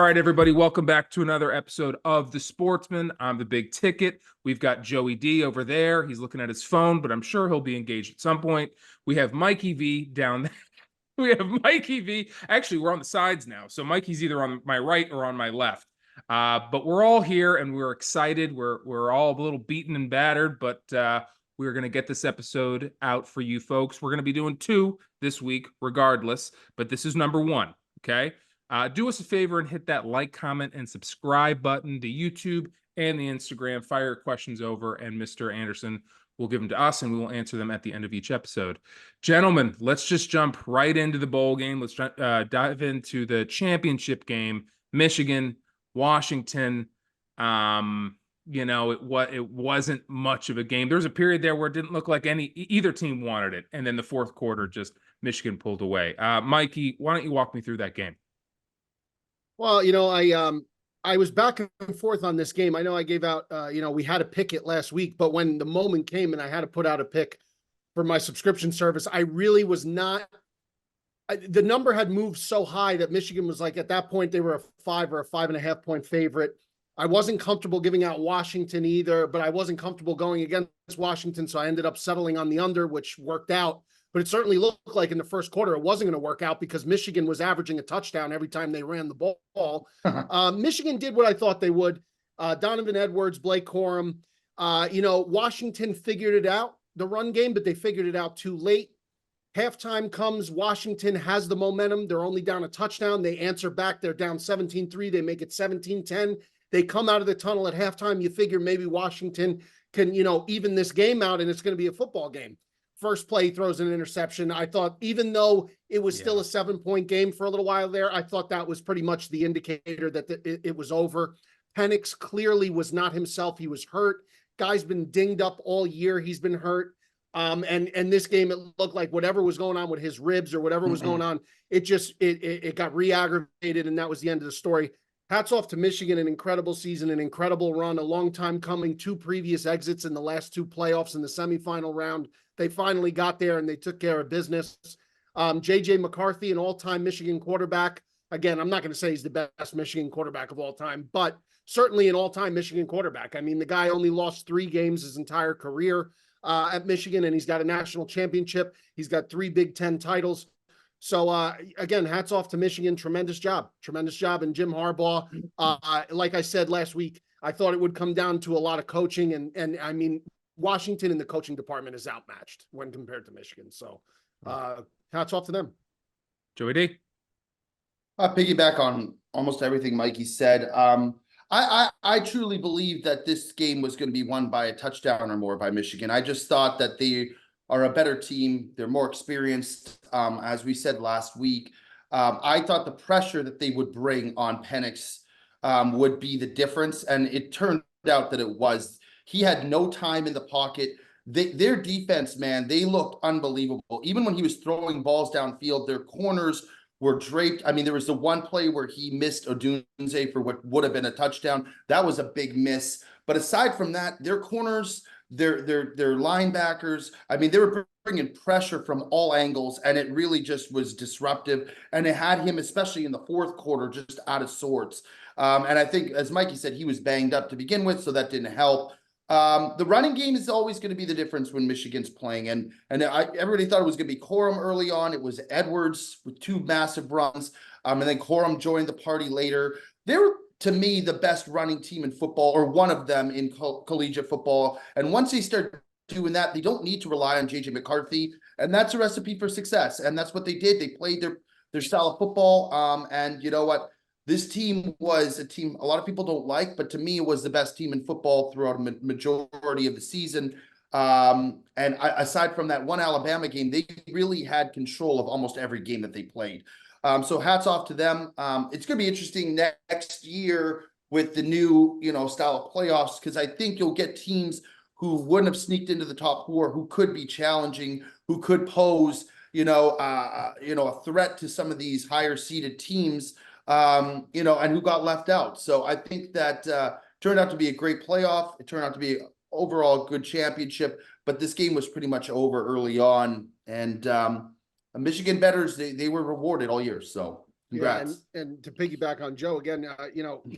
right, everybody, welcome back to another episode of The Sportsmen. I'm the Big Ticket. We've got Joey D over there. He's looking at his phone, but I'm sure he'll be engaged at some point. We have Mikey V down there. We have Mikey V. Actually, we're on the sides now, so Mikey's either on my right or on my left. But we're all here and we're excited. We're all a little beaten and battered, but we're going to get this episode out for you folks. We're going to be doing 2 this week, regardless, but this is number 1, okay? Do us a favor and hit that like, comment, and subscribe button to YouTube and the Instagram. Fire your questions over, and Mr. Anderson will give them to us, and we will answer them at the end of each episode. Gentlemen, let's just jump right into the bowl game. Let's dive into the championship game, Michigan, Washington. It wasn't much of a game. There was a period there where it didn't look like either team wanted it, and then the fourth quarter, just Michigan pulled away. Mikey, why don't you walk me through that game? Well, I was back and forth on this game. I know I gave out, we had to pick it last week, but when the moment came and I had to put out a pick for my subscription service, I really was not. The number had moved so high that Michigan was like, at that point, they were a 5 or a 5.5 point favorite. I wasn't comfortable giving out Washington either, but I wasn't comfortable going against Washington. So I ended up settling on the under, which worked out. But it certainly looked like in the first quarter it wasn't going to work out because Michigan was averaging a touchdown every time they ran the ball. Michigan did what I thought they would. Donovan Edwards, Blake Corum. Washington figured it out, the run game, but they figured it out too late. Halftime comes, Washington has the momentum. They're only down a touchdown. They answer back. They're down 17-3. They make it 17-10. They come out of the tunnel at halftime. You figure maybe Washington can, even this game out and it's going to be a football game. First play, throws an interception. I thought, even though it was still a 7-point game for a little while there, I thought that was pretty much the indicator that it was over. Penix clearly was not himself. He was hurt. Guy's been dinged up all year. He's been hurt. And this game, it looked like whatever was going on with his ribs or whatever was going on, it got re-aggravated, and that was the end of the story. Hats off to Michigan, an incredible season, an incredible run, a long time coming, 2 previous exits in the last 2 playoffs in the semifinal round. They finally got there and they took care of business. J.J. McCarthy, an all-time Michigan quarterback. Again, I'm not going to say he's the best Michigan quarterback of all time, but certainly an all-time Michigan quarterback. I mean, the guy only lost 3 games his entire career at Michigan, and he's got a national championship. He's got 3 Big Ten titles. So, again, hats off to Michigan. Tremendous job. And Jim Harbaugh, like I said last week, I thought it would come down to a lot of coaching. And I mean, Washington in the coaching department is outmatched when compared to Michigan. So, hats off to them. Joey D. I piggyback on almost everything Mikey said. I truly believe that this game was going to be won by a touchdown or more by Michigan. I just thought that they are a better team. They're more experienced. As we said last week, I thought the pressure that they would bring on Penix would be the difference. And it turned out that it was. He had no time in the pocket. Their defense, man, they looked unbelievable. Even when he was throwing balls downfield, their corners were draped. I mean, there was the one play where he missed Odunze for what would have been a touchdown. That was a big miss. But aside from that, their corners, their linebackers, I mean, they were bringing pressure from all angles, and it really just was disruptive. And it had him, especially in the fourth quarter, just out of sorts. And I think, as Mikey said, he was banged up to begin with, so that didn't help. The running game is always going to be the difference when Michigan's playing. And everybody thought it was going to be Corum early on. It was Edwards with 2 massive runs. And then Corum joined the party later. They were, to me, the best running team in football, or one of them in collegiate football. And once they start doing that, they don't need to rely on J.J. McCarthy. And that's a recipe for success. And that's what they did. They played their style of football. And you know what? This team was a team a lot of people don't like, but to me, it was the best team in football throughout a majority of the season. Aside from that one Alabama game, they really had control of almost every game that they played. So hats off to them. It's going to be interesting next year with the new, style of playoffs, because I think you'll get teams who wouldn't have sneaked into the top 4, who could be challenging, who could pose, a threat to some of these higher seeded teams. And who got left out. So I think that turned out to be a great playoff. It turned out to be overall good championship, but this game was pretty much over early on. And Michigan bettors, they were rewarded all year. So Congrats. Yeah, and to piggyback on Joe again,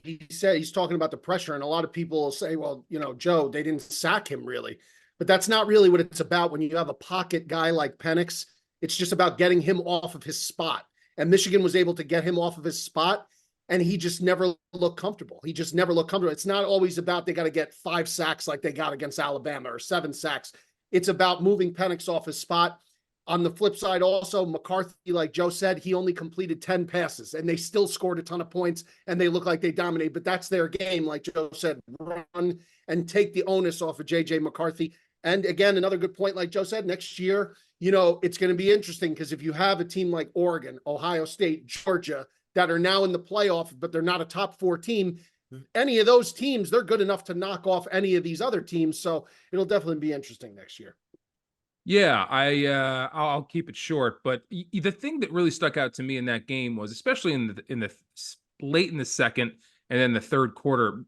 he said he's talking about the pressure, and a lot of people will say, well, Joe, they didn't sack him really, but that's not really what it's about. When you have a pocket guy like Penix, it's just about getting him off of his spot, and Michigan was able to get him off of his spot, and he just never looked comfortable. He just never looked comfortable. It's not always about they got to get 5 sacks like they got against Alabama or 7 sacks. It's about moving Penix off his spot. On the flip side, also, McCarthy, like Joe said, he only completed 10 passes, and they still scored a ton of points, and they look like they dominate. But that's their game, like Joe said, run and take the onus off of J.J. McCarthy. And again, another good point, like Joe said, next year, it's going to be interesting because if you have a team like Oregon, Ohio State, Georgia, that are now in the playoff, but they're not a top 4 team, any of those teams, they're good enough to knock off any of these other teams. So it'll definitely be interesting next year. Yeah, I'll keep it short, but the thing that really stuck out to me in that game was, especially in the late in the second and then the third quarter,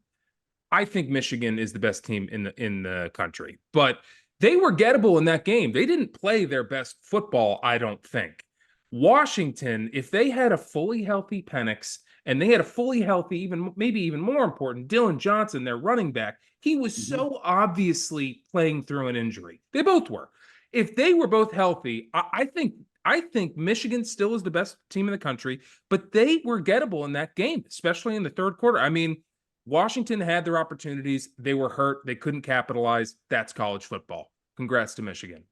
I think Michigan is the best team in the country, but they were gettable in that game. They didn't play their best football, I don't think. Washington, if they had a fully healthy Penix and they had a fully healthy, maybe even more important, Dylan Johnson, their running back, he was so obviously playing through an injury. They both were. If they were both healthy, I think Michigan still is the best team in the country, but they were gettable in that game, especially in the third quarter. I mean, Washington had their opportunities. They were hurt. They couldn't capitalize. That's college football. Congrats to Michigan.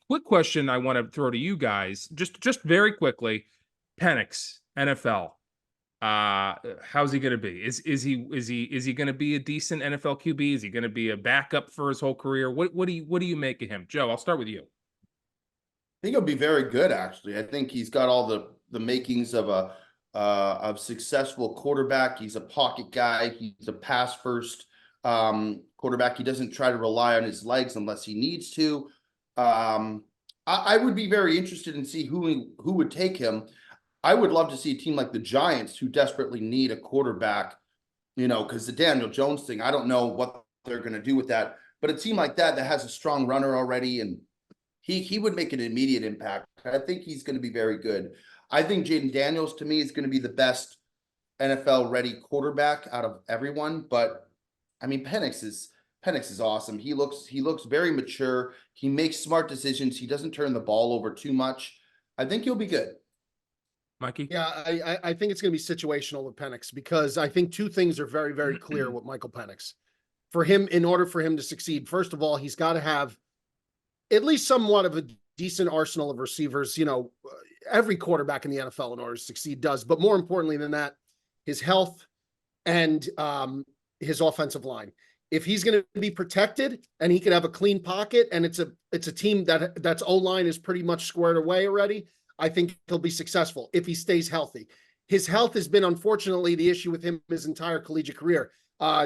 Quick question I want to throw to you guys, just very quickly. Penix, NFL. How's he going to be? Is he going to be a decent NFL QB? Is he going to be a backup for his whole career? What do you make of him? Joe, I'll start with you. I think he'll be very good, actually. I think he's got all the makings of a successful quarterback. He's a pocket guy. He's a pass first quarterback. He doesn't try to rely on his legs unless he needs to. I would be very interested in see who would take him. I would love to see a team like the Giants who desperately need a quarterback, because the Daniel Jones thing, I don't know what they're going to do with that, but a team like that has a strong runner already, and he would make an immediate impact. I think he's going to be very good. I think Jaden Daniels, to me, is going to be the best NFL-ready quarterback out of everyone, but I mean, Penix is awesome. He looks very mature. He makes smart decisions. He doesn't turn the ball over too much. I think he'll be good. Mikey? Yeah, I think it's going to be situational with Penix because I think 2 things are very, very clear with Michael Penix. For him, in order for him to succeed, first of all, he's got to have at least somewhat of a decent arsenal of receivers. Every quarterback in the NFL in order to succeed does, but more importantly than that, his health and his offensive line. If he's going to be protected and he can have a clean pocket and it's a team that's O-line is pretty much squared away already, I think he'll be successful if he stays healthy. His health has been, unfortunately, the issue with him his entire collegiate career.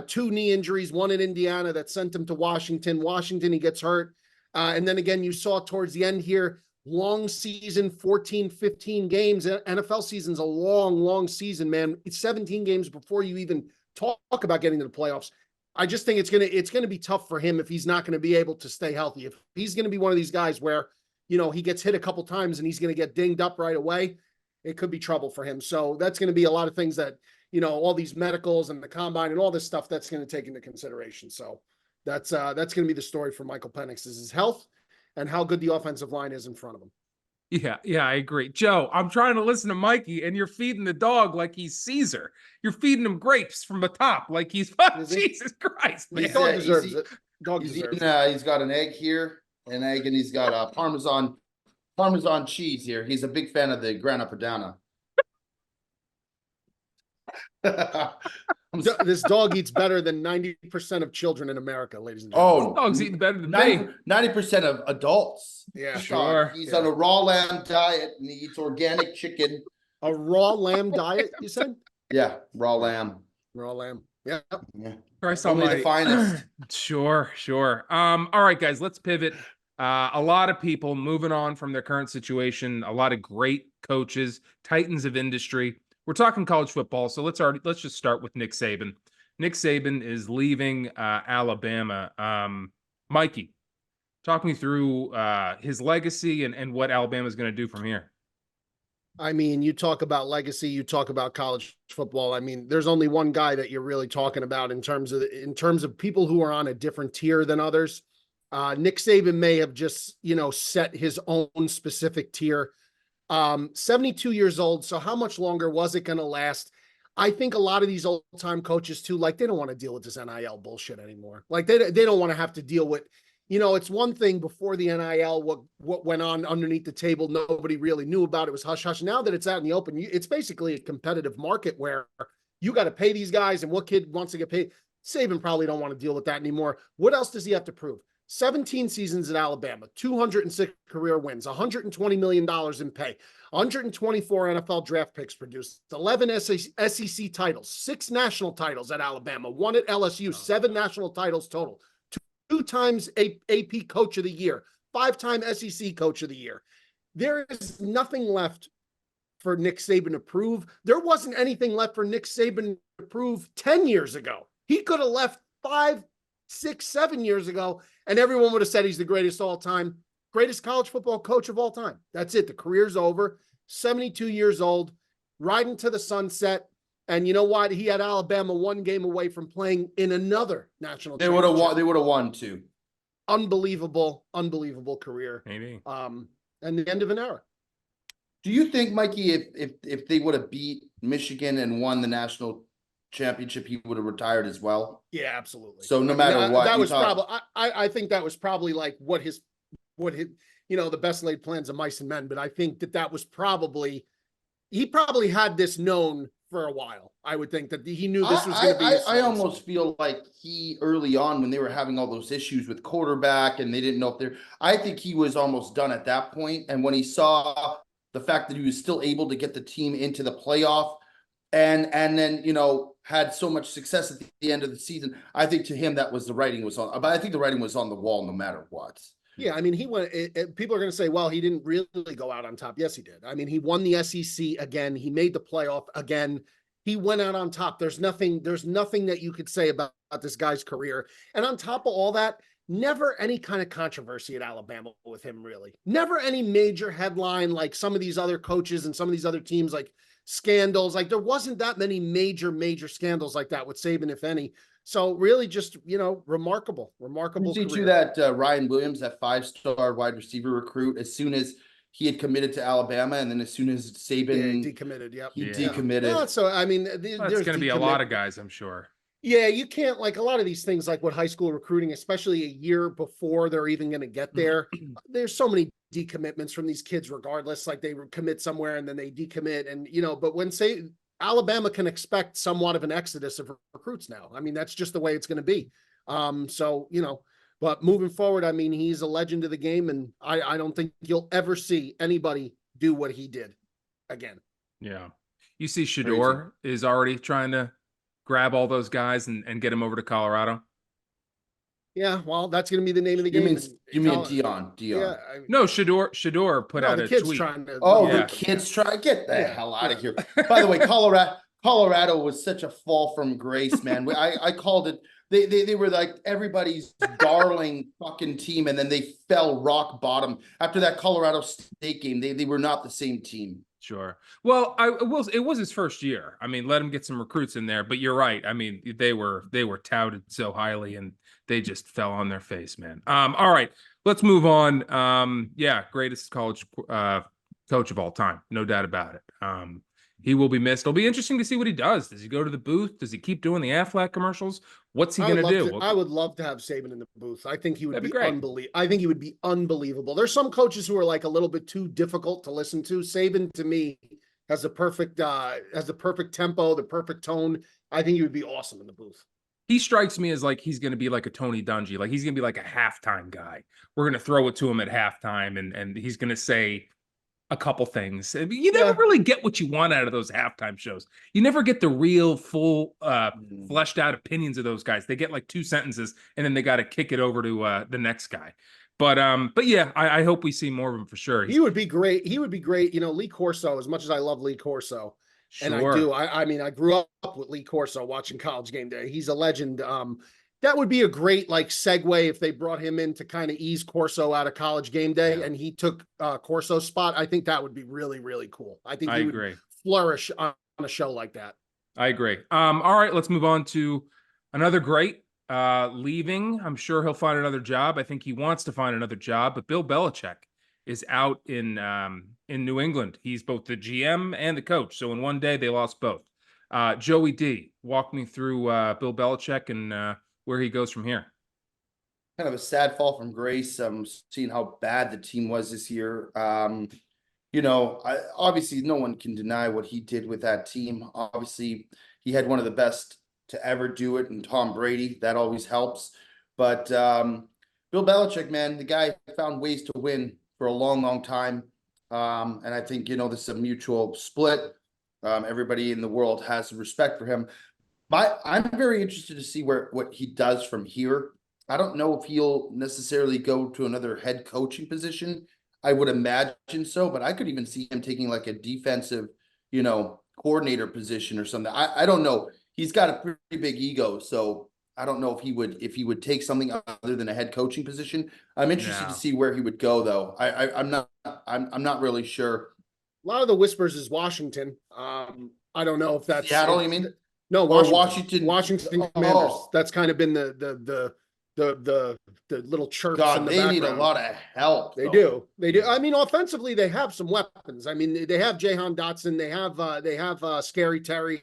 2 knee injuries, one in Indiana that sent him to Washington. Washington, he gets hurt. And then again, you saw towards the end here, long season, 14, 15 games. NFL season's a long, long season, man. It's 17 games before you even talk about getting to the playoffs. I just think it's gonna be tough for him if he's not going to be able to stay healthy. If he's going to be one of these guys where he gets hit a couple times and he's going to get dinged up right away, it could be trouble for him. So that's going to be a lot of things that all these medicals and the combine and all this stuff that's going to take into consideration. So that's going to be the story for Michael Penix is his health and how good the offensive line is in front of him. Yeah, I agree. Joe, I'm trying to listen to Mikey, and you're feeding the dog like he's Caesar. You're feeding him grapes from the top like he's Jesus Christ, man. Dog deserves it. He's got an egg here, an egg, and he's got Parmesan cheese here. He's a big fan of the Grana Padano. This dog eats better than 90% of children in America, ladies and gentlemen. This dog's eating better than me. 90% of adults. Yeah, sure. He's on a raw lamb diet and he eats organic chicken. A raw lamb diet, you said? Yeah, raw lamb. Raw lamb. Yeah. Christ Only almighty. the finest. Sure. All right, guys, let's pivot. A lot of people moving on from their current situation, a lot of great coaches, titans of industry. We're talking college football, so let's just start with Nick Saban. Nick Saban is leaving Alabama. Mikey, talk me through his legacy and what Alabama is going to do from here. I mean, you talk about legacy, you talk about college football. I mean, there's only one guy that you're really talking about in terms of people who are on a different tier than others. Nick Saban may have just, set his own specific tier. 72 years old. So how much longer was it going to last? I think a lot of these old time coaches too, like they don't want to deal with this NIL bullshit anymore. Like they don't want to have to deal with, it's one thing before the NIL, what went on underneath the table, nobody really knew about. It was hush hush. Now that it's out in the open, it's basically a competitive market where you got to pay these guys, and what kid wants to get paid? Saban probably don't want to deal with that anymore. What else does he have to prove? 17 seasons at Alabama, 206 career wins, $120 million in pay, 124 NFL draft picks produced, 11 SEC titles, 6 national titles at Alabama, 1 at LSU, 7 national titles total, 2 times AP Coach of the Year, 5-time SEC Coach of the Year. There is nothing left for Nick Saban to prove. There wasn't anything left for Nick Saban to prove 10 years ago. He could have left 5, 6, 7 years ago, and everyone would have said he's the greatest all time, greatest college football coach of all time. That's it. The career's over. 72 years old, riding to the sunset. And you know what? He had Alabama 1 game away from playing in another national They would have championship. won. They would have won too. Unbelievable career. Maybe. And the end of an era. Do you think, Mikey, if they would have beat Michigan and won the national championship, he would have retired as well? Yeah, absolutely. So no matter what, that was probably. I think that was probably like what his, the best laid plans of mice and men. But I think that was probably, he probably had this known for a while. I would think that he knew this was going to be. I almost feel like he early on, when they were having all those issues with quarterback and they didn't know if they're, I think he was almost done at that point. And when he saw the fact that he was still able to get the team into the playoff and then, had so much success at the end of the season, I think to him that was the writing was on, but I think the writing was on the wall no matter what. Yeah, I mean, he went. People are going to say, well, he didn't really go out on top. Yes, he did. I mean, he won the SEC again. He made the playoff again. He went out on top. There's nothing that you could say about this guy's career. And on top of all that, never any kind of controversy at Alabama with him, really. Never any major headline like some of these other coaches and some of these other teams, like scandals. Like there wasn't that many major scandals like that with Saban, if any. So really just, remarkable You see career. too that Ryan Williams, that 5-star wide receiver recruit, as soon as he had committed to Alabama, and then as soon as Saban decommitted, yep. he Yeah. decommitted. Yeah, so I mean, There's going to be a lot of guys, I'm sure. Yeah, you can't, like a lot of these things, like with high school recruiting, especially a year before they're even going to get there. There's so many decommitments from these kids, regardless. Like they commit somewhere and then they decommit, and but when Alabama can expect somewhat of an exodus of recruits now. I mean, that's just the way it's going to be. But moving forward, I mean, he's a legend of the game, and I don't think you'll ever see anybody do what he did again. Yeah. You see Shador is already trying to grab all those guys and get them over to Colorado. Yeah, well, that's going to be the name of the game. You mean Dion? Yeah. No, Shador put out a tweet. The kids try. Get the hell out of here. By the way, Colorado was such a fall from grace, man. I called it. They were like everybody's darling fucking team, and then they fell rock bottom after that Colorado State game. They were not the same team. Sure. Well, it was his first year. I mean, let him get some recruits in there, but you're right. I mean, they were touted so highly and they just fell on their face, man. All right, let's move on. Greatest college coach of all time. No doubt about it. He will be missed. It'll be interesting to see what he does. Does he go to the booth? Does he keep doing the Aflac commercials? What's he going to do? I would love to have Saban in the booth. I think he would be unbelievable. I think he would be unbelievable. There's some coaches who are like a little bit too difficult to listen to. Saban, to me, has the perfect tempo, the perfect tone. I think he would be awesome in the booth. He strikes me as like he's going to be like a Tony Dungy. Like he's going to be like a halftime guy. We're going to throw it to him at halftime, and he's going to say a couple things. You never really get what you want out of those halftime shows. You never get the real full fleshed out opinions of those guys. They get like 2 sentences and then they got to kick it over to the next guy. But yeah, I hope we see more of him for sure. He would be great. Lee Corso, as much as I love Lee Corso, and I do. I mean, I grew up with Lee Corso watching College Game Day. He's a legend. that would be a great like segue if they brought him in to kind of ease Corso out of College Game Day and he took Corso's spot. I think that would be really, really cool. I think I he agree. would flourish on a show like that. I agree. All right, let's move on to another great leaving. I'm sure he'll find another job. I think he wants to find another job, but Bill Belichick is out in New England. He's both the GM and the coach. So in one day they lost both. Joey D, walk me through Bill Belichick and where he goes from here. Kind of a sad fall from grace. Seeing how bad the team was this year. Obviously no one can deny what he did with that team. Obviously, he had one of the best to ever do it, and Tom Brady. That always helps. But Bill Belichick, man, the guy found ways to win for a long, long time. And I think, this is a mutual split. Everybody in the world has respect for him. But I'm very interested to see what he does from here. I don't know if he'll necessarily go to another head coaching position. I would imagine so, but I could even see him taking like a defensive, coordinator position or something. I don't know. He's got a pretty big ego, so I don't know if he would take something other than a head coaching position. I'm interested to see where he would go, though. I'm not really sure. A lot of the whispers is Washington. I don't know if that's Seattle. You mean? No, Washington. Washington Commanders. That's kind of been the little chirps in the they background. need a lot of help. They do. I mean, offensively, they have some weapons. I mean, they have Jahan Dotson. They have Scary Terry.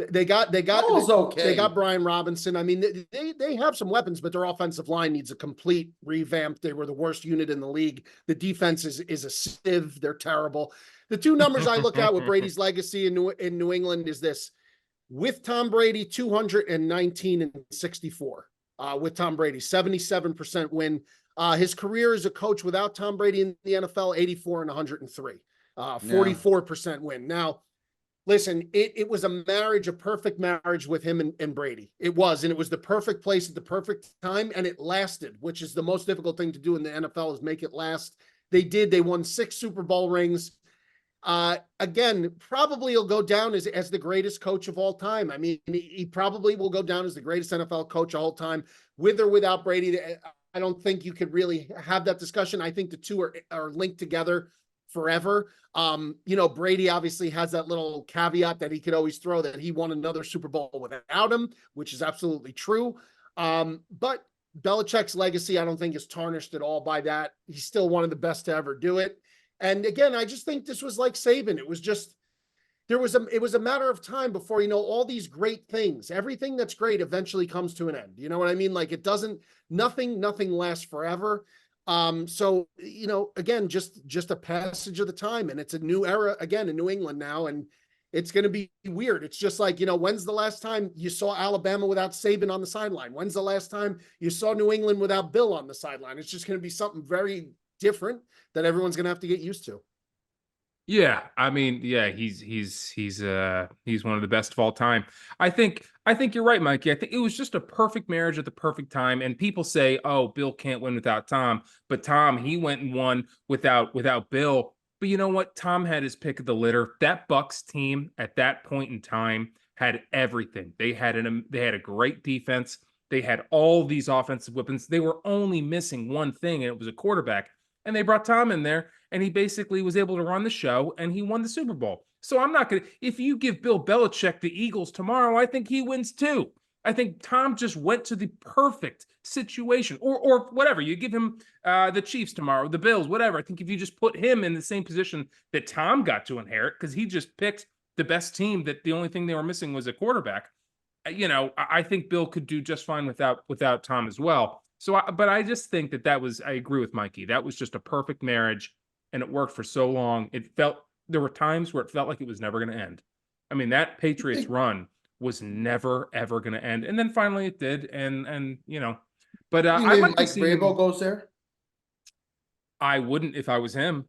They got Brian Robinson. I mean, they have some weapons, but their offensive line needs a complete revamp. They were the worst unit in the league. The defense is a sieve. They're terrible. The two numbers I look at with Brady's legacy in New England is this: with Tom Brady, 219 and 64. With Tom Brady, 77% win. His career as a coach without Tom Brady in the NFL, 84 and 103. 44% win. Now, listen, it was a perfect marriage with him and Brady. It was, and it was the perfect place at the perfect time, and it lasted, which is the most difficult thing to do in the NFL is make it last. They did. They won 6 Super Bowl rings. Again, probably he'll go down as the greatest coach of all time. I mean, he probably will go down as the greatest NFL coach of all time, with or without Brady. I don't think you could really have that discussion. I think the two are linked together forever. Brady obviously has that little caveat that he could always throw that he won another Super Bowl without him, which is absolutely true. But Belichick's legacy, I don't think is tarnished at all by that. He's still one of the best to ever do it. And again, I just think this was like Saban. It was just, it was a matter of time before, all these great things, everything that's great eventually comes to an end. You know what I mean? Like nothing lasts forever. So, again, just a passage of the time, and it's a new era again in New England now. And it's going to be weird. It's just like, when's the last time you saw Alabama without Saban on the sideline? When's the last time you saw New England without Bill on the sideline? It's just going to be something very different that everyone's going to have to get used to. Yeah, I mean, yeah, he's one of the best of all time. I think you're right, Mikey. I think it was just a perfect marriage at the perfect time. And people say, "Oh, Bill can't win without Tom," but Tom, he went and won without Bill. But you know what? Tom had his pick of the litter. That Bucs team at that point in time had everything. They had a great defense. They had all these offensive weapons. They were only missing one thing, and it was a quarterback. And they brought Tom in there, and he basically was able to run the show, and he won the Super Bowl. So I'm not going to – if you give Bill Belichick the Eagles tomorrow, I think he wins too. I think Tom just went to the perfect situation, or whatever. You give him the Chiefs tomorrow, the Bills, whatever. I think if you just put him in the same position that Tom got to inherit, because he just picked the best team that the only thing they were missing was a quarterback, I think Bill could do just fine without Tom as well. So, but I just think I agree with Mikey. That was just a perfect marriage, and it worked for so long. There were times where it felt like it was never going to end. I mean, that Patriots run was never, ever going to end. And then finally it did. But I'd like to see Vrabel goes there. I wouldn't if I was him,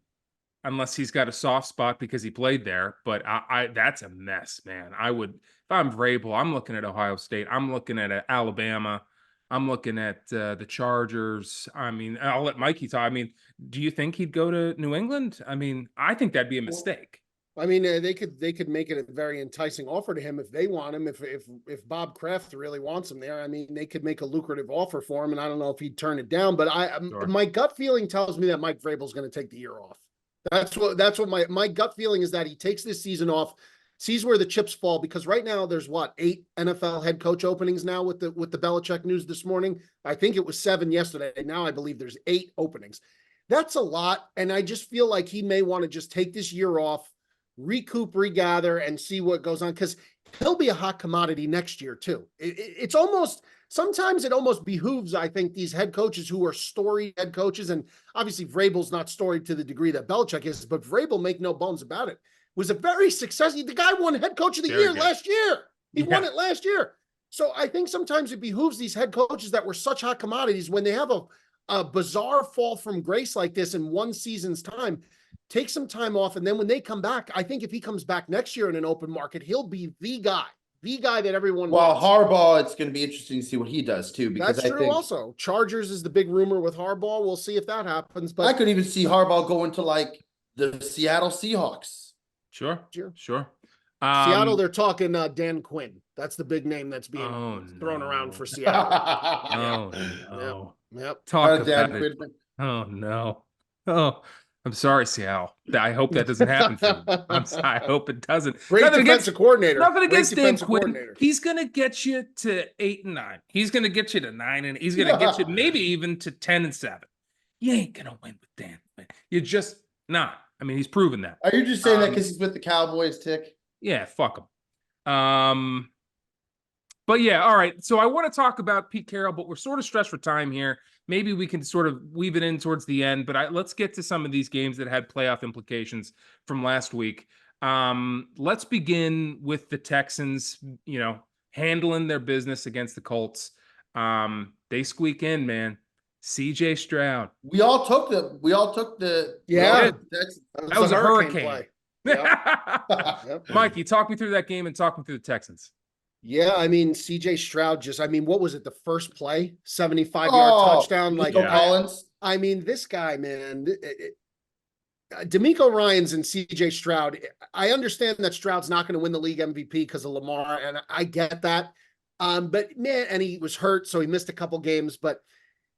unless he's got a soft spot because he played there. But that's a mess, man. If I'm Vrabel, I'm looking at Ohio State. I'm looking at Alabama. I'm looking at the Chargers. I mean, I'll let Mikey talk. I mean, do you think he'd go to New England? I mean, I think that'd be a mistake. I mean, they could make it a very enticing offer to him if they want him. If Bob Kraft really wants him there, I mean, they could make a lucrative offer for him, and I don't know if he'd turn it down. But Sure. my gut feeling tells me that Mike Vrabel's going to take the year off. That's what my gut feeling is, that he takes this season off, sees where the chips fall, because right now there's 8 NFL head coach openings now with the Belichick news this morning. I think it was 7 yesterday. Now I believe there's 8 openings. That's a lot, and I just feel like he may want to just take this year off, recoup, regather, and see what goes on, because he'll be a hot commodity next year too. It's almost, sometimes it almost behooves, I think, these head coaches who are storied head coaches, and obviously Vrabel's not storied to the degree that Belichick is, but Vrabel, make no bones about it, was a very successful. The guy won head coach of the year last year. He won it last year. So I think sometimes it behooves these head coaches that were such hot commodities, when they have a bizarre fall from grace like this in one season's time, take some time off. And then when they come back, I think if he comes back next year in an open market, he'll be the guy that everyone wants. Harbaugh, it's going to be interesting to see what he does too. Because that's true. Also, Chargers is the big rumor with Harbaugh. We'll see if that happens. But I could even see Harbaugh going to like the Seattle Seahawks. Sure. Seattle, they're talking Dan Quinn. That's the big name that's being thrown around for Seattle. Oh no. Yep. Talk about it. Oh no. Oh, I'm sorry, Seattle. I hope that doesn't happen for you. I hope it doesn't. Great defensive coordinator. Nothing against Dan Quinn. He's going to get you to 8-9. He's going to get you to 9, and he's going to get you maybe even to 10-7. You ain't going to win with Dan Quinn. You're just not. I mean, he's proven that. Are you just saying that because he's with the Cowboys, Tick? Yeah, fuck him. But yeah, all right. So I want to talk about Pete Carroll, but we're sort of stressed for time here. Maybe we can sort of weave it in towards the end, but let's get to some of these games that had playoff implications from last week. Let's begin with the Texans, handling their business against the Colts. They squeak in, man. CJ Stroud. We all took the that was a hurricane play. Yep. Mikey, talk me through that game and talk me through the Texans. Yeah, I mean, CJ Stroud what was it? The first play, 75-yard touchdown. Collins. I mean, this guy, man, DeMeco Ryans and CJ Stroud. I understand that Stroud's not going to win the league MVP because of Lamar, and I get that. But man, and he was hurt, so he missed a couple games. But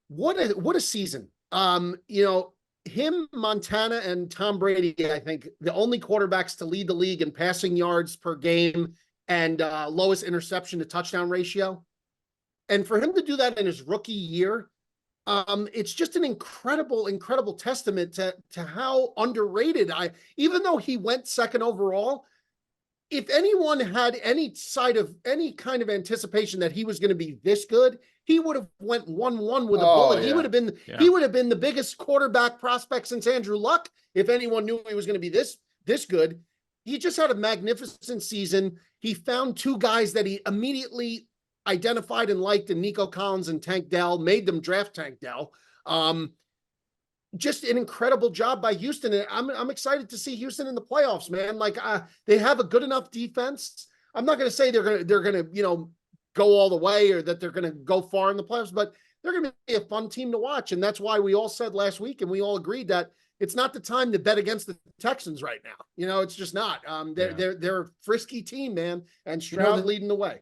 what a season. Him, Montana, and Tom Brady, I think, the only quarterbacks to lead the league in passing yards per game and lowest interception to touchdown ratio. And for him to do that in his rookie year, it's just an incredible testament to how underrated even though he went second overall, if anyone had any kind of anticipation that he was going to be this good, he would have went 1-1 with a bullet. Yeah. He would have been the biggest quarterback prospect since Andrew Luck. If anyone knew he was going to be this good, he just had a magnificent season. He found 2 guys that he immediately identified and liked in Nico Collins and Tank Dell, made them draft Tank Dell. Just an incredible job by Houston. And I'm excited to see Houston in the playoffs, man. They have a good enough defense. I'm not going to say they're going to, go all the way or that they're going to go far in the playoffs, but they're going to be a fun team to watch. And that's why we all said last week, and we all agreed that it's not the time to bet against the Texans right now. It's just not. They're a frisky team, man, and Stroud leading the way.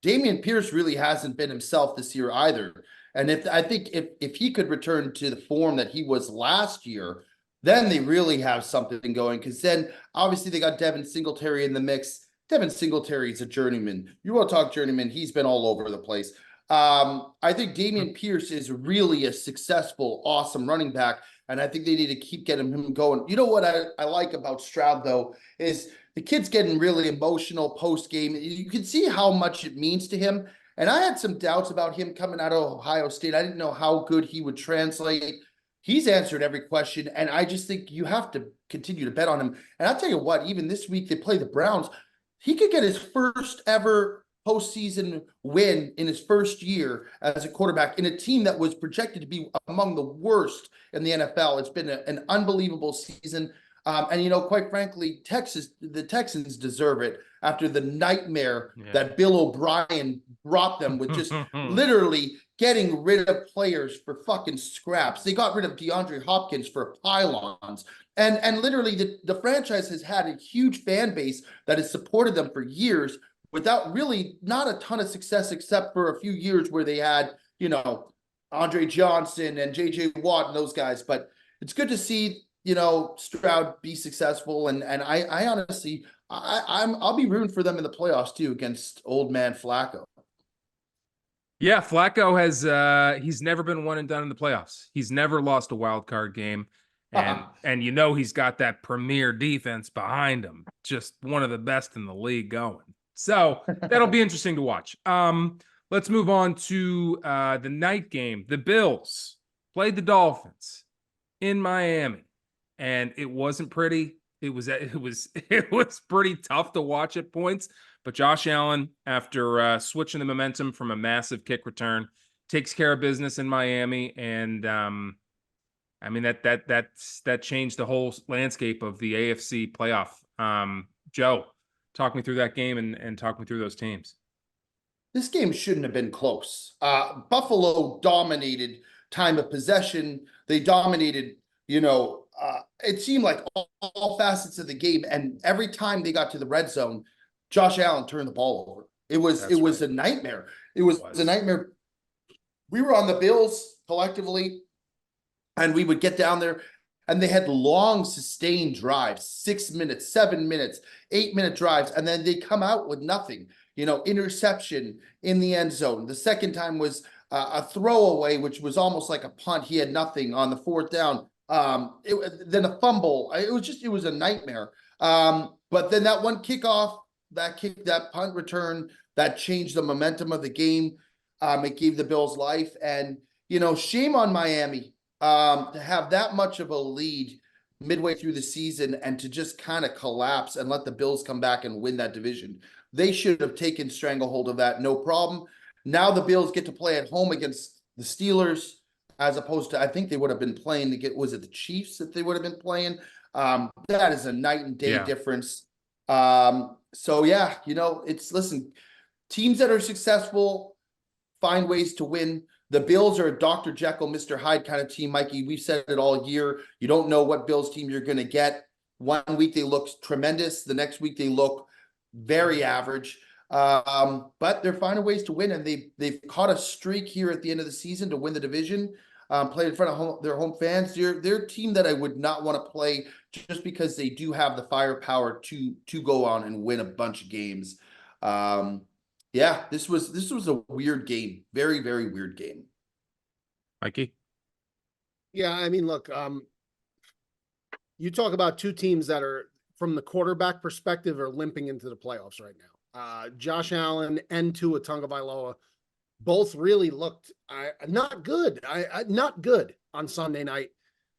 Dameon Pierce really hasn't been himself this year either. And if he could return to the form that he was last year, then they really have something going. Because then obviously they got Devin Singletary in the mix. Devin Singletary is a journeyman. You want to talk journeyman? He's been all over the place. I think Dameon Pierce is really a successful, awesome running back. And I think they need to keep getting him going. You know what I like about Stroud, though, is the kid's getting really emotional post-game. You can see how much it means to him. And I had some doubts about him coming out of Ohio State. I didn't know how good he would translate. He's answered every question, and I just think you have to continue to bet on him. And I'll tell you what, even this week they play the Browns. He could get his first ever postseason win in his first year as a quarterback in a team that was projected to be among the worst in the NFL. It's been an unbelievable season. And quite frankly, the Texans deserve it after the nightmare Yeah. that Bill O'Brien brought them with just literally getting rid of players for fucking scraps. They got rid of DeAndre Hopkins for pylons. And literally the franchise has had a huge fan base that has supported them for years without really not a ton of success, except for a few years where they had, Andre Johnson and JJ Watt and those guys. But it's good to see, Stroud be successful. And I honestly, I'll be rooting for them in the playoffs too against old man Flacco. Yeah, Flacco has he's never been one and done in the playoffs. He's never lost a wild card game. And he's got that premier defense behind him. Just one of the best in the league going. So that'll be interesting to watch. Let's move on to the night game. The Bills played the Dolphins in Miami, and it wasn't pretty. It was pretty tough to watch at points. But Josh Allen, after switching the momentum from a massive kick return, takes care of business in Miami, and that changed the whole landscape of the AFC playoff. Joe, talk me through that game and talk me through those teams. This game shouldn't have been close. Buffalo dominated time of possession. They dominated, it seemed like all facets of the game. And every time they got to the red zone, Josh Allen turned the ball over. It was a nightmare. It was a nightmare. We were on the Bills collectively, and we would get down there, and they had long sustained drives, 6 minutes, 7 minutes, 8-minute drives, and then they come out with nothing. Interception in the end zone. The second time was a throwaway, which was almost like a punt. He had nothing on the fourth down. Then a fumble. It was a nightmare. But then that one kickoff, that punt return, that changed the momentum of the game. It gave the Bills life. And, shame on Miami to have that much of a lead midway through the season and to just kind of collapse and let the Bills come back and win that division. They should have taken stranglehold of that, no problem. Now the Bills get to play at home against the Steelers, as opposed to, I think they would have been playing was it the Chiefs that they would have been playing? That is a night and day difference. Listen, teams that are successful find ways to win. The Bills are a Dr. Jekyll, Mr. Hyde kind of team, Mikey. We've said it all year. You don't know what Bills team you're going to get. One week they look tremendous. The next week they look very average. But they're finding ways to win, and they've caught a streak here at the end of the season to win the division. Played in front of their home fans. They're a team that I would not want to play just because they do have the firepower to go on and win a bunch of games. This was a weird game. Very, very weird game. Mikey? Yeah, I mean, look, you talk about two teams that are, from the quarterback perspective, are limping into the playoffs right now. Josh Allen and Tua Tagovailoa both really looked not good. Not good on Sunday night.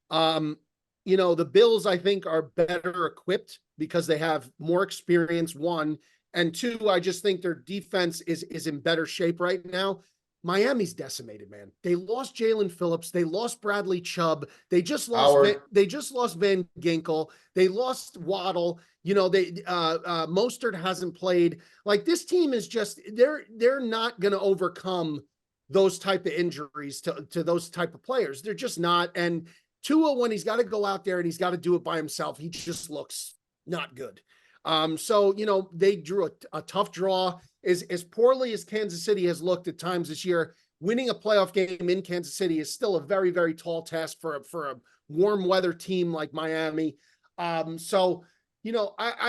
The Bills, I think, are better equipped because they have more experience, one. And two, I just think their defense is in better shape right now. Miami's decimated, man. They lost Jalen Phillips. They lost Bradley Chubb. They just lost Van Ginkel. They lost Waddle. Mostert hasn't played. Like, this team is just, they're not going to overcome those type of injuries to those type of players. They're just not. And Tua, when he's got to go out there and he's got to do it by himself, he just looks not good. They drew a tough draw. As poorly as Kansas City has looked at times this year, winning a playoff game in Kansas City is still a very, very tall task for a warm weather team like Miami. I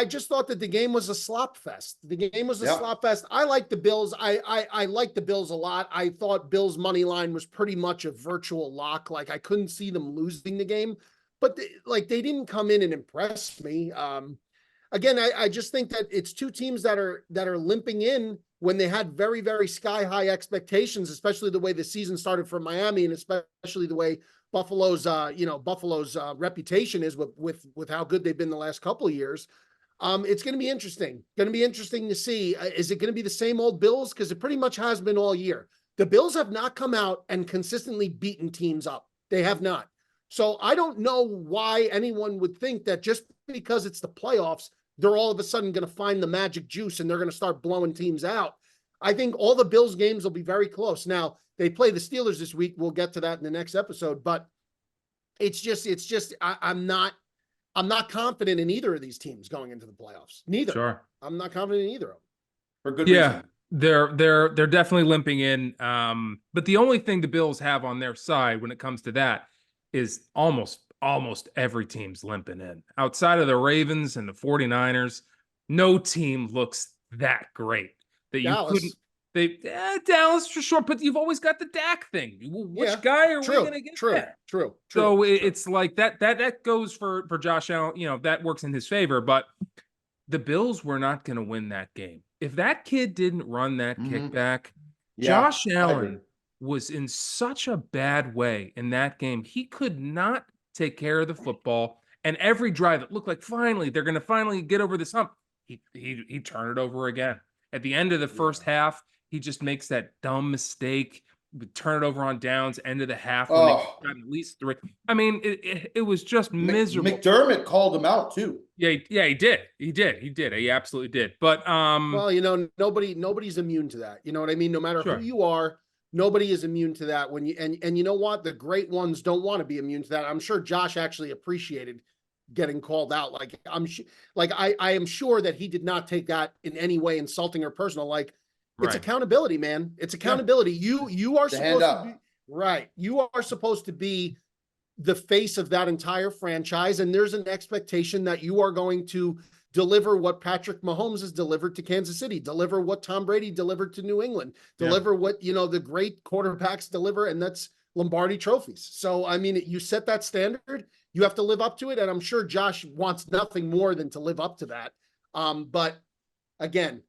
just thought that the game was a slop fest. The game was a slop fest. I like the Bills. I like the Bills a lot. I thought Bills money line was pretty much a virtual lock. Like, I couldn't see them losing the game, but they didn't come in and impress me. Again, I just think that it's two teams that are limping in when they had very, very sky high expectations, especially the way the season started for Miami, and especially the way Buffalo's reputation is with how good they've been the last couple of years. It's going to be interesting. Going to be interesting to see. Is it going to be the same old Bills? Because it pretty much has been all year. The Bills have not come out and consistently beaten teams up. They have not. So I don't know why anyone would think that just because it's the playoffs, they're all of a sudden going to find the magic juice and they're going to start blowing teams out. I think all the Bills games will be very close. Now, they play the Steelers this week. We'll get to that in the next episode, but I'm not confident in either of these teams going into the playoffs. Neither. Sure. I'm not confident in either of them. For good Yeah. reason. They're definitely limping in. But the only thing the Bills have on their side when it comes to that is almost every team's limping in. Outside of the Ravens and the 49ers, no team looks that great that you Dallas. couldn't. Dallas for sure, but you've always got the Dak thing. Which guy are we going to get? True. So it's like that goes for Josh Allen. You know, that works in his favor, but the Bills were not going to win that game. If that kid didn't run that kickback, Josh Allen was in such a bad way in that game. He could not take care of the football. And every drive, it looked like finally they're going to finally get over this hump. He turned it over again. At the end of the first half, he just makes that dumb mistake. Turn it over on downs, end of the half when they got at least 3. I mean, it was just miserable. McDermott called him out too. Yeah, he did. He absolutely did. But well, you know, nobody's immune to that. You know what I mean? No matter who you are, nobody is immune to that. When you and you know what? The great ones don't want to be immune to that. I'm sure Josh actually appreciated getting called out. Like I am sure that he did not take that in any way insulting or personal. Like it's accountability, man. It's accountability. You are supposed to be right. You are supposed to be the face of that entire franchise, and there's an expectation that you are going to deliver what Patrick Mahomes has delivered to Kansas City, deliver what Tom Brady delivered to New England, deliver what, you know, the great quarterbacks deliver, and that's Lombardi trophies. So, I mean, you set that standard, you have to live up to it, and I'm sure Josh wants nothing more than to live up to that. But again,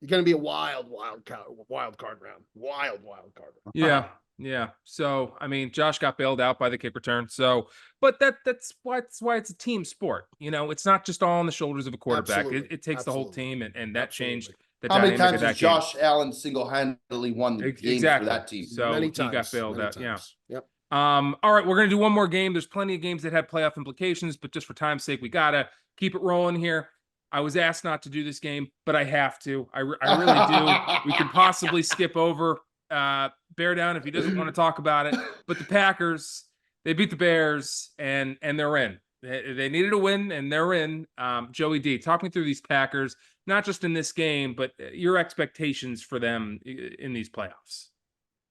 you're going to be a wild card round. Wild card round. Yeah. So, I mean, Josh got bailed out by the kick return. So, but that's why it's a team sport. You know, it's not just all on the shoulders of a quarterback. It takes the whole team, and that changed the How many dynamic times of that has Josh Allen single-handedly won the game for that team? So Many he times, got bailed out. Times. Yep. All right, we're gonna do one more game. There's plenty of games that have playoff implications, but just for time's sake, we gotta keep it rolling here. I was asked not to do this game, but I have to. I really do. We could possibly skip over Bear Down if he doesn't want to talk about it. But the Packers, they beat the Bears and they're in. They needed a win and they're in. Joey D, talk me through these Packers, not just in this game, but your expectations for them in these playoffs.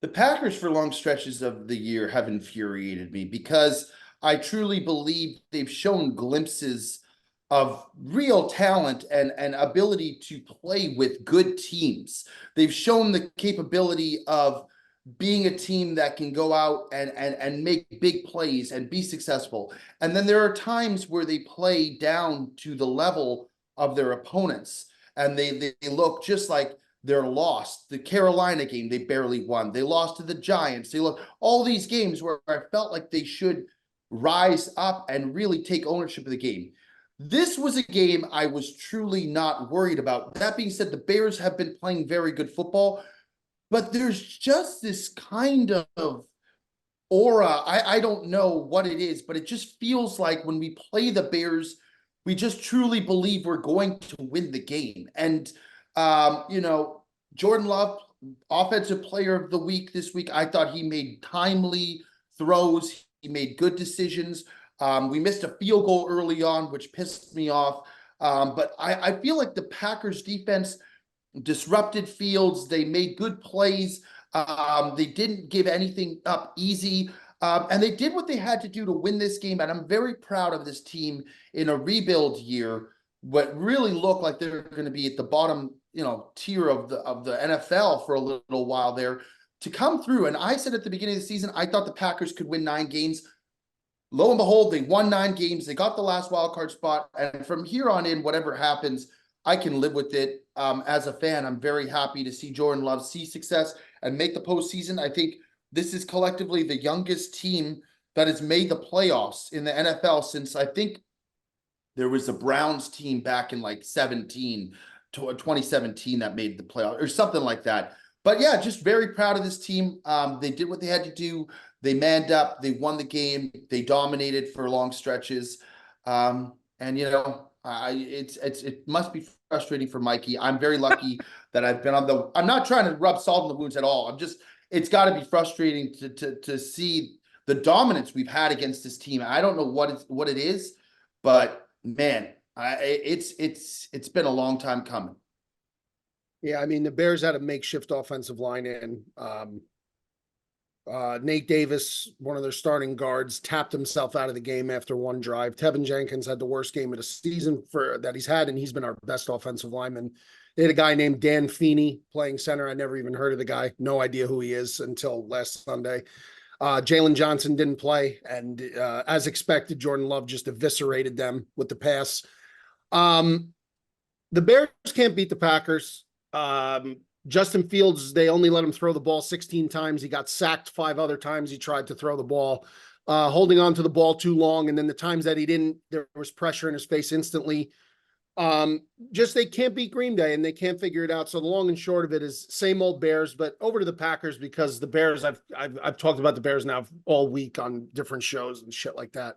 The Packers for long stretches of the year have infuriated me because I truly believe they've shown glimpses of real talent and ability to play with good teams. They've shown the capability of being a team that can go out and make big plays and be successful. And then there are times where they play down to the level of their opponents and they look just like they're lost. The Carolina game, they barely won. They lost to the Giants. They look all these games where I felt like they should rise up and really take ownership of the game. This was a game I was truly not worried about. That being said, the Bears have been playing very good football, but there's just this kind of aura. I don't know what it is, but it just feels like when we play the Bears, we just truly believe we're going to win the game. And, you know, Jordan Love, offensive player of the week this week, I thought he made timely throws. He made good decisions. We missed a field goal early on, which pissed me off. But I feel like the Packers defense disrupted Fields. They made good plays. They didn't give anything up easy. And they did what they had to do to win this game. And I'm very proud of this team in a rebuild year, what really looked like they're going to be at the bottom, you know, tier of the NFL for a little while there, to come through. And I said at the beginning of the season, I thought the Packers could win 9 games. Lo and behold, they won 9 games. They got the last wild card spot. And from here on in, whatever happens, I can live with it. As a fan, I'm very happy to see Jordan Love see success and make the postseason. I think this is collectively the youngest team that has made the playoffs in the NFL since I think there was a Browns team back in like 2017 that made the playoffs or something like that. But yeah, just very proud of this team. They did what they had to do. They manned up. They won the game. They dominated for long stretches. And it must be frustrating for Mikey. I'm very lucky that I've been I'm not trying to rub salt in the wounds at all. It's got to be frustrating to see the dominance we've had against this team. I don't know what it is, but man, it's been a long time coming. Yeah, I mean, the Bears had a makeshift offensive line in. Nate Davis, one of their starting guards, tapped himself out of the game after one drive. Tevin Jenkins had the worst game of the season that he's had, and he's been our best offensive lineman. They had a guy named Dan Feeney playing center. I never even heard of the guy. No idea who he is until last Sunday. Jalen Johnson didn't play, and as expected, Jordan Love just eviscerated them with the pass. The Bears can't beat the Packers. Justin Fields, they only let him throw the ball 16 times. He got sacked 5 other times he tried to throw the ball, holding on to the ball too long. And then the times that he didn't, there was pressure in his face instantly. They can't beat Green Bay, and they can't figure it out. So the long and short of it is same old Bears, but over to the Packers, because the Bears, I've talked about the Bears now all week on different shows and shit like that.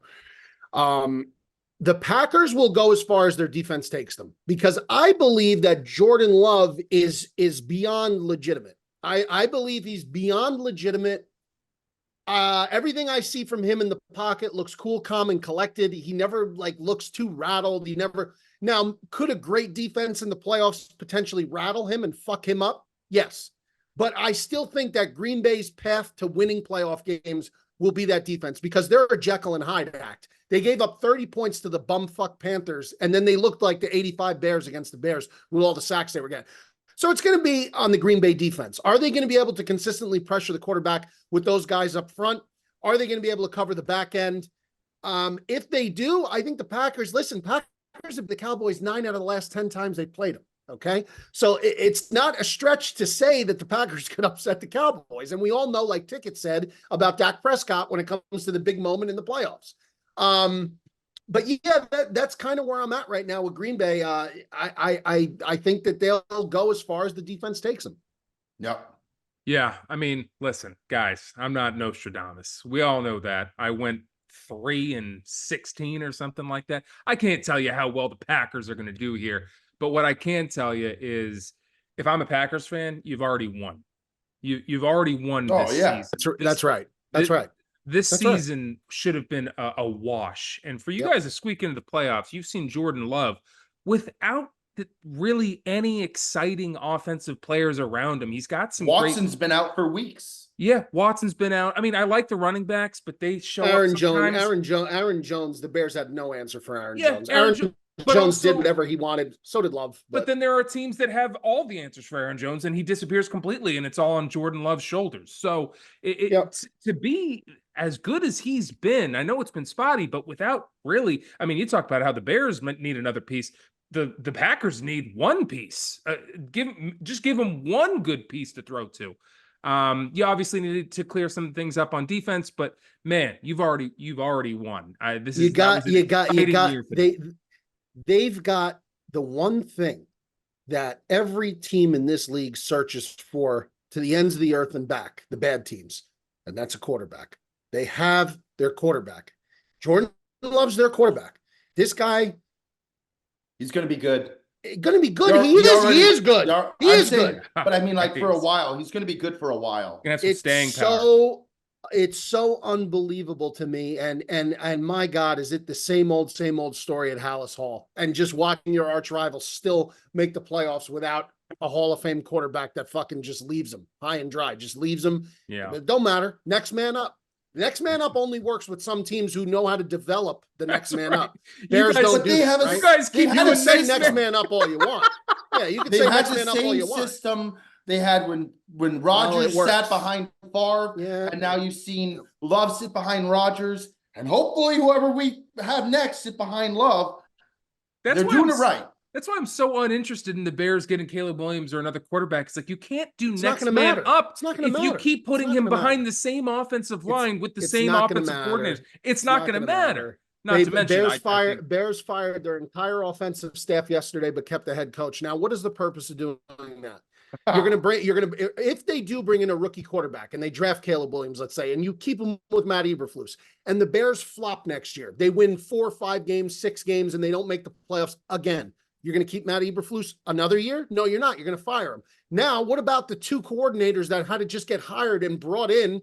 The Packers will go as far as their defense takes them, because I believe that Jordan Love is beyond legitimate. I believe he's beyond legitimate. Everything I see from him in the pocket looks cool, calm, and collected. He never looks too rattled. Now, could a great defense in the playoffs potentially rattle him and fuck him up? Yes. But I still think that Green Bay's path to winning playoff games will be that defense, because they're a Jekyll and Hyde act. They gave up 30 points to the bumfuck Panthers, and then they looked like the 85 Bears against the Bears with all the sacks they were getting. So it's going to be on the Green Bay defense. Are they going to be able to consistently pressure the quarterback with those guys up front? Are they going to be able to cover the back end? If they do, I think the Packers have the Cowboys 9 out of the last 10 times they played them. Okay. So it's not a stretch to say that the Packers could upset the Cowboys. And we all know, like Ticket said about Dak Prescott, when it comes to the big moment in the playoffs. But yeah, that's kind of where I'm at right now with Green Bay. I think that they'll go as far as the defense takes them. Yep. Yeah. I mean, listen, guys, I'm not Nostradamus. We all know that. I went 3-16 or something like that. I can't tell you how well the Packers are going to do here, but what I can tell you is, if I'm a Packers fan, you've already won. You've already won this season. That's right. This season should have been a wash. And for you guys to squeak into the playoffs, you've seen Jordan Love without really any exciting offensive players around him. He's got some Watson's been out for weeks. Yeah, Watson's been out. I mean, I like the running backs, but they show Aaron up sometimes. Aaron Jones, the Bears had no answer for Aaron Jones. Aaron Jones did whatever he wanted. So did Love. But then there are teams that have all the answers for Aaron Jones, and he disappears completely, and it's all on Jordan Love's shoulders. So to be as good as he's been, I know it's been spotty, but without really, I mean, you talk about how the Bears need another piece. The Packers need one piece. Give them one good piece to throw to. You obviously needed to clear some things up on defense, but man, you've already won. They've got the one thing that every team in this league searches for to the ends of the earth and back, the bad teams, and that's a quarterback. They have their quarterback. Jordan Love's their quarterback. This guy, he's going to be good. He is good. He is good. But I mean, for a while, he's going to be good for a while. Gonna have some staying power. It's so unbelievable to me. And my God, is it the same old story at Hallis Hall? And just watching your arch rival still make the playoffs without a Hall of Fame quarterback that fucking just leaves them high and dry, just leaves them. Yeah. It don't matter. Next man up. Next man up only works with some teams who know how to develop the next man up. Bears don't do that. You guys keep doing next man up all you want. Yeah, you can say next man up all you want. System they had when Rodgers sat behind Favre, and now you've seen Love sit behind Rodgers, and hopefully whoever we have next sit behind Love. They're doing it right. That's why I'm so uninterested in the Bears getting Caleb Williams or another quarterback. It's like, you can't do next man up. It's not going to matter. If you keep putting him behind the same offensive line with the same offensive coordinators, it's not going to matter. Not to mention, Bears fired their entire offensive staff yesterday, but kept the head coach. Now, what is the purpose of doing that? if they do bring in a rookie quarterback and they draft Caleb Williams, let's say, and you keep him with Matt Eberflus, and the Bears flop next year, they win 4 or 5 games, 6 games, and they don't make the playoffs again. You're going to keep Matt Eberflus another year? No, you're not. You're going to fire him. Now, what about the 2 coordinators that had to just get hired and brought in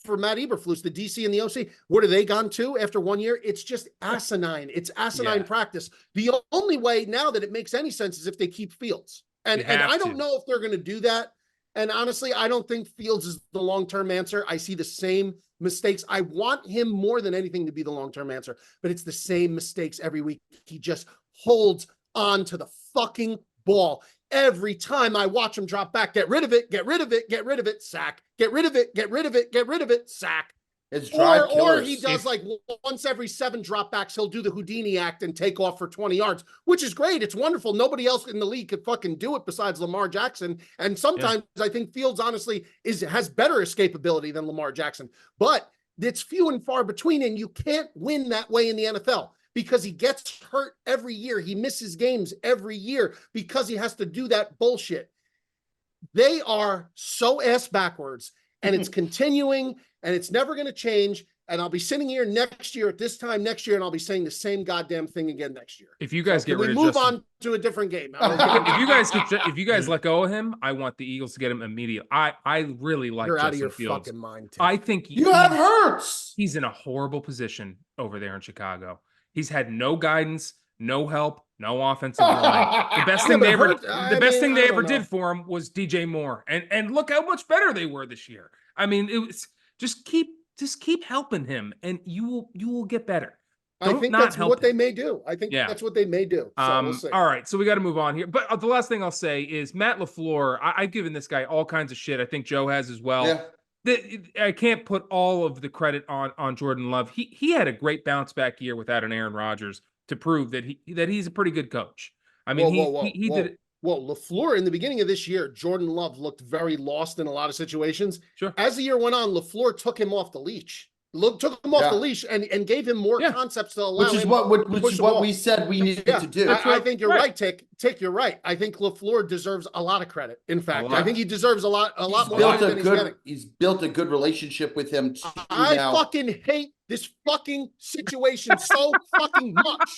for Matt Eberflus, the DC and the OC? What are they gone to after 1 year? It's just asinine. It's asinine practice. The only way now that it makes any sense is if they keep Fields. And I don't know if they're going to do that. And honestly, I don't think Fields is the long-term answer. I see the same mistakes. I want him more than anything to be the long-term answer, but it's the same mistakes every week. He just holds on to the fucking ball. Every time I watch him drop back, get rid of it, get rid of it, get rid of it, sack, get rid of it, get rid of it, get rid of it, sack. It's drive or he does like once every 7 dropbacks, he'll do the Houdini act and take off for 20 yards, which is great. It's wonderful. Nobody else in the league could fucking do it besides Lamar Jackson. And sometimes I think Fields honestly has better escapability than Lamar Jackson, but it's few and far between. And you can't win that way in the NFL because he gets hurt every year. He misses games every year because he has to do that bullshit. They are so ass backwards, and it's continuing, and it's never going to change. And I'll be sitting here next year at this time next year, and I'll be saying the same goddamn thing again next year. If you guys get rid of move Justin, on to a different game. if you guys let go of him, I want the Eagles to get him immediately. I really like You're Justin out of your Fields. fucking mind, Tim. I think you have Hurts. He's in a horrible position over there in Chicago. He's had no guidance, no help, no offensive line. The best thing they ever did for him was DJ Moore. And look how much better they were this year. I mean, it was just keep helping him, and you will get better. I think that's what they may do. That's what they may do. So we'll see. All right, so we got to move on here. But the last thing I'll say is Matt LaFleur. I've given this guy all kinds of shit. I think Joe has as well. Yeah. I can't put all of the credit on Jordan Love. He had a great bounce back year without an Aaron Rodgers to prove that he's a pretty good coach. I mean, he did it. Well, LaFleur in the beginning of this year, Jordan Love looked very lost in a lot of situations. Sure. As the year went on, LaFleur took him off the leash. Took him off the leash and gave him more concepts to allow which is him what we said we needed to do. I think you're right, Tick. You're right. I think LaFleur deserves a lot of credit. In fact, I think he deserves a lot more credit than he's getting. He's built a good relationship with him. I fucking hate this fucking situation so fucking much.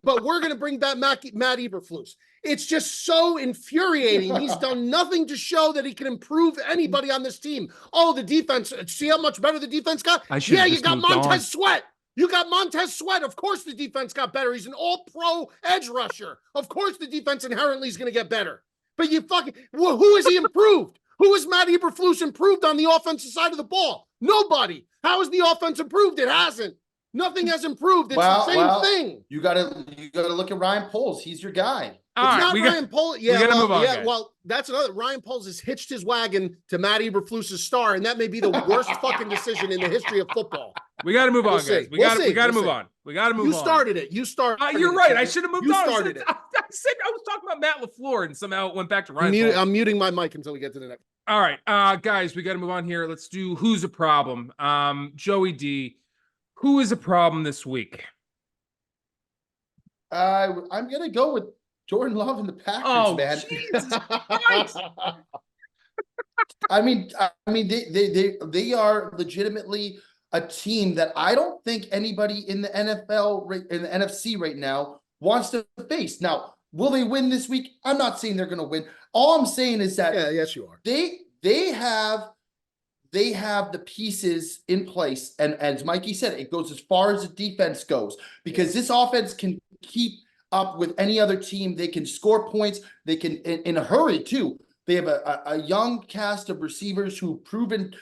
But we're gonna bring back Matt Eberflus. It's just so infuriating. He's done nothing to show that he can improve anybody on this team. Oh, the defense. See how much better the defense got? Yeah, you got Montez Sweat. You got Montez Sweat. Of course the defense got better. He's an all-pro edge rusher. Of course the defense inherently is going to get better. But you fucking, who has he improved? Who has Matt Eberflus improved on the offensive side of the ball? Nobody. How has the offense improved? It hasn't. Nothing has improved. It's the same thing. You gotta look at Ryan Poles. He's your guy. Ryan Poles. Yeah, move on, guys. Well, that's another. Ryan Poles has hitched his wagon to Matt Eberflus's star, and that may be the worst fucking decision in the history of football. We got to move on, guys. We got to move on. We got to move on. You started it. You started. You're right. I should have moved on. You started it. I said I was talking about Matt LaFleur, and somehow it went back to Ryan Poles. I'm muting my mic until we get to the next. All right, guys, we got to move on here. Let's do who's a problem. Joey D, who is a problem this week? I'm gonna go with Jordan Love and the Packers, man. Jesus Christ. I mean, they are legitimately a team that I don't think anybody in the NFL, in the NFC right now, wants to face. Now, will they win this week? I'm not saying they're going to win. All I'm saying is that yes, you are. They have the pieces in place, and as Mikey said, it goes as far as the defense goes because this offense can keep up with any other team. They can score points. They can in a hurry too. They have a young cast of receivers who've proven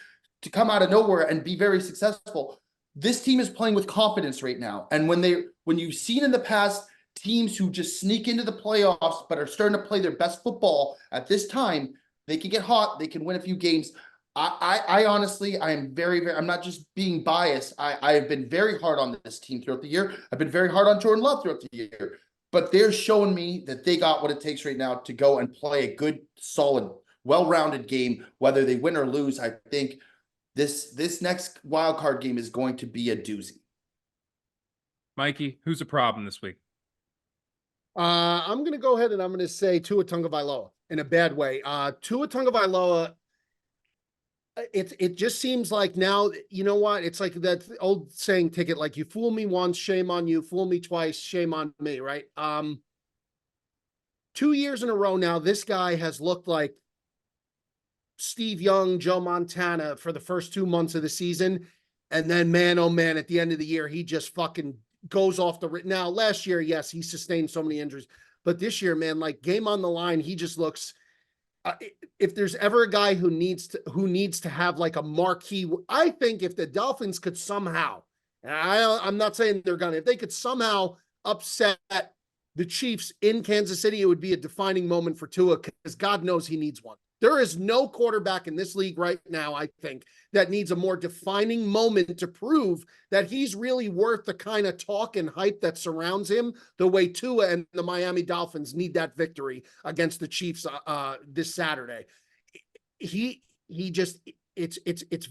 to come out of nowhere and be very successful. This team is playing with confidence right now, and when you've seen in the past teams who just sneak into the playoffs but are starting to play their best football at this time, they can get hot. They can win a few games. I honestly, I am very, very, I'm not just being biased. I have been very hard on this team throughout the year. I've been very hard on Jordan Love throughout the year, but they're showing me that they got what it takes right now to go and play a good, solid, well-rounded game, whether they win or lose. I think this next wild card game is going to be a doozy. Mikey, who's a problem this week? I'm going to go ahead and I'm going to say Tua Tagovailoa in a bad way. Tua Tagovailoa, it just seems like now, you know what? It's like that old saying ticket, like you fool me once, shame on you, fool me twice, shame on me, right? 2 years in a row now, this guy has looked like Steve Young, Joe Montana for the first 2 months of the season. And then, man, oh man, at the end of the year, he just fucking goes off the. Now, last year, yes, he sustained so many injuries. But this year, man, like game on the line, he just looks. If there's ever a guy who needs to have like a marquee, I think if the Dolphins could somehow, and I'm not saying they're gonna, if they could somehow upset the Chiefs in Kansas City, it would be a defining moment for Tua because God knows he needs one. There is no quarterback in this league right now, I think, that needs a more defining moment to prove that he's really worth the kind of talk and hype that surrounds him the way Tua and the Miami Dolphins need that victory against the Chiefs this Saturday. It's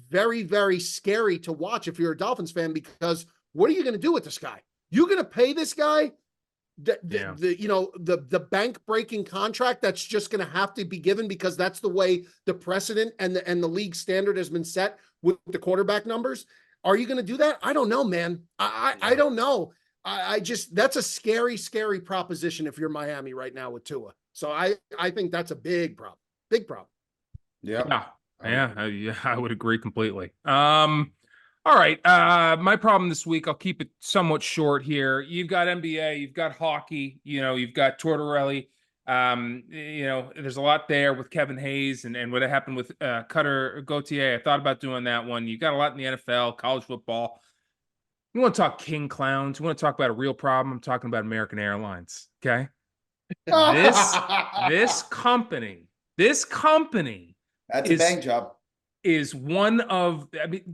very, very scary to watch if you're a Dolphins fan, because what are you going to do with this guy? You're going to pay this guy the bank breaking contract that's just going to have to be given because that's the way the precedent and the league standard has been set with the quarterback numbers. Are you going to do that? I don't know, man. I don't know. I just, that's a scary, scary proposition if you're Miami right now with Tua. So I think that's a big problem. Big problem. Yeah. I would agree completely. All right. My problem this week, I'll keep it somewhat short here. You've got NBA, you've got hockey, you've got Tortorelli. There's a lot there with Kevin Hayes and what happened with Cutter Gauthier. I thought about doing that one. You got a lot in the NFL, college football. You want to talk king clowns? You want to talk about a real problem? I'm talking about American Airlines. Okay. This company. That's a bang job. Is one of,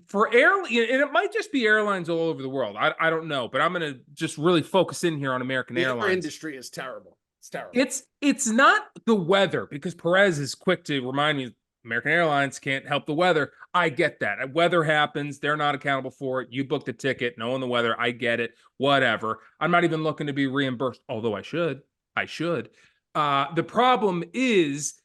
for airline, and it might just be airlines all over the world. I don't know, but I'm going to just really focus in here on American Airlines. The industry is terrible. It's terrible. It's not the weather, because Perez is quick to remind me American Airlines can't help the weather. I get that. Weather happens. They're not accountable for it. You booked a ticket, knowing the weather. I get it. Whatever. I'm not even looking to be reimbursed, although I should. The problem is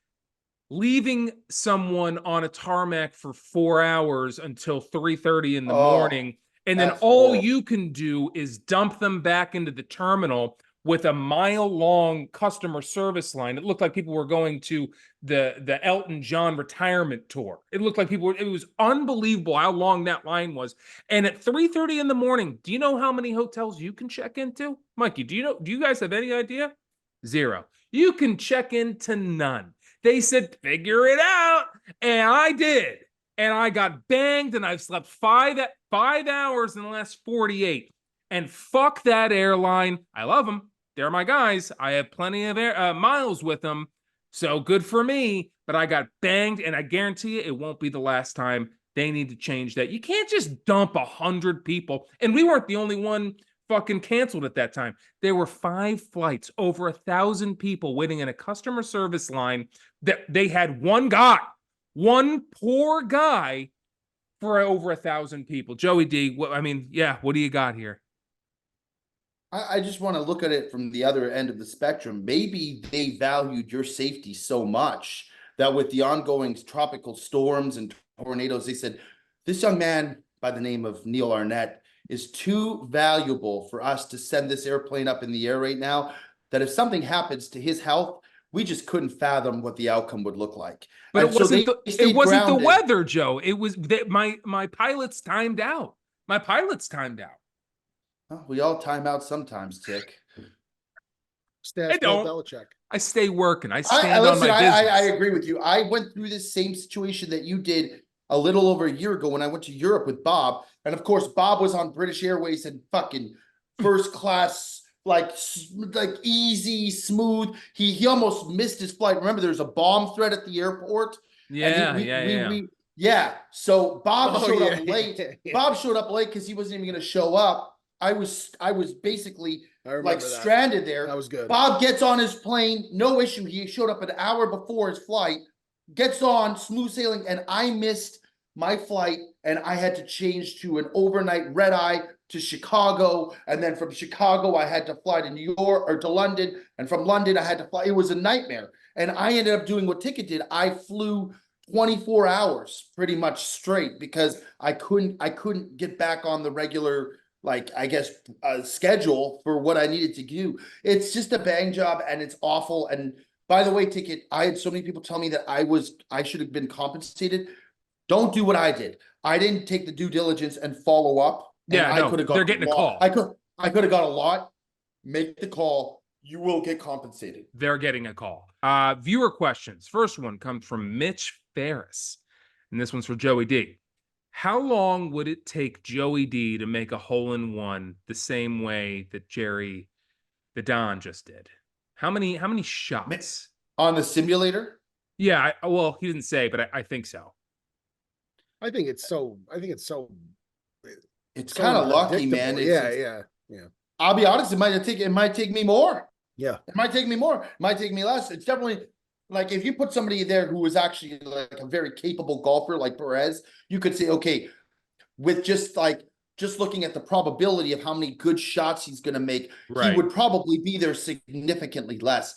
leaving someone on a tarmac for 4 hours until 3:30 in the morning, and then all you can do is dump them back into the terminal with a mile-long customer service line. It looked like people were going to the Elton John retirement tour. It looked like it was unbelievable how long that line was. And at 3:30 in the morning, do you know how many hotels you can check into? Mikey, do you guys have any idea? 0. You can check into none. They said, figure it out. And I did. And I got banged, and I've slept 5 hours in the last 48. And fuck that airline. I love them. They're my guys. I have plenty of miles with them. So good for me. But I got banged, and I guarantee you it won't be the last time. They need to change that. You can't just dump 100 people. And we weren't the only one fucking canceled at that time. There were 5 flights, over 1,000 people waiting in a customer service line that they had one poor guy for over 1,000 people. Joey D, what do you got here? I just want to look at it from the other end of the spectrum. Maybe they valued your safety so much that with the ongoing tropical storms and tornadoes, they said, this young man by the name of Neil Arnett is too valuable for us to send this airplane up in the air right now, that if something happens to his health, we just couldn't fathom what the outcome would look like. But it wasn't the weather, Joe. It was that my pilots timed out. Well, we all time out sometimes, Tick. I don't. Belichick. I stay working. I stand on my business. I agree with you. I went through this same situation that you did a little over a year ago when I went to Europe with Bob. And of course, Bob was on British Airways and fucking first class, like easy, smooth. He almost missed his flight. Remember, there's a bomb threat at the airport. Yeah. So Bob showed up late. Bob showed up late because he wasn't even going to show up. I was basically stranded there. That was good. Bob gets on his plane, no issue. He showed up an hour before his flight, gets on, smooth sailing, and I missed my flight and I had to change to an overnight red eye to Chicago. And then from Chicago, I had to fly to New York or to London. And from London, I had to fly. It was a nightmare. And I ended up doing what Ticket did. I flew 24 hours pretty much straight because I couldn't get back on the regular, like, I guess, schedule for what I needed to do. It's just a bang job and it's awful. And by the way, Ticket, I had so many people tell me that I should have been compensated. Don't do what I did. I didn't take the due diligence and follow up. Yeah, I no, could have got they're getting a call. I could have got a lot. Make the call. You will get compensated. They're getting a call. Viewer questions. First one comes from Mitch Ferris, and this one's for Joey D. How long would it take Joey D to make a hole-in-one the same way that Jerry the Don just did? How many shots? On the simulator? Yeah, well, he didn't say, but I think so. I think it's so It's kind of lucky, man. Yeah. I'll be honest, it might take me more. Yeah. It might take me more. It might take me less. It's definitely like if you put somebody there who is actually like a very capable golfer like Perez, you could say, okay, with just looking at the probability of how many good shots he's going to make, Right. he would probably be there significantly less.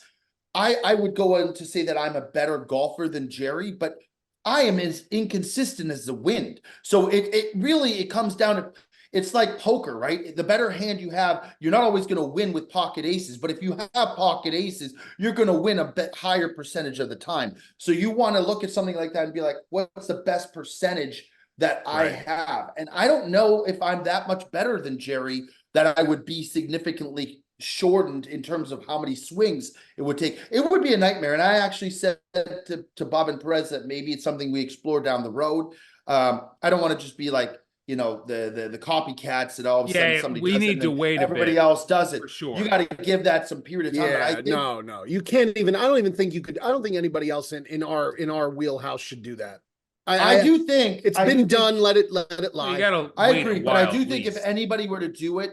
I would go on to say that I'm a better golfer than Jerry, but I am as inconsistent as the wind. So it really comes down to, it's like poker, right? The better hand you have, you're not always going to win with pocket aces, but if you have pocket aces, you're going to win a bit higher percentage of the time. So you want to look at something like that and be like, what's the best percentage that I have? And I don't know if I'm that much better than Jerry, that I would be significantly shortened in terms of how many swings it would take. It would be a nightmare. And I actually said to Bob and Perez that maybe it's something we explore down the road. I don't want to just be like, you know, the copycats that all of a sudden somebody we does need it to and wait. everybody else does it. For sure. You got to give that some period of time. But I think, no, you can't even. I don't even think you could. I don't think anybody else in our wheelhouse should do that. I do think it's been done. Let it lie. You gotta I wait agree, a but I while, do at think if least. anybody were to do it,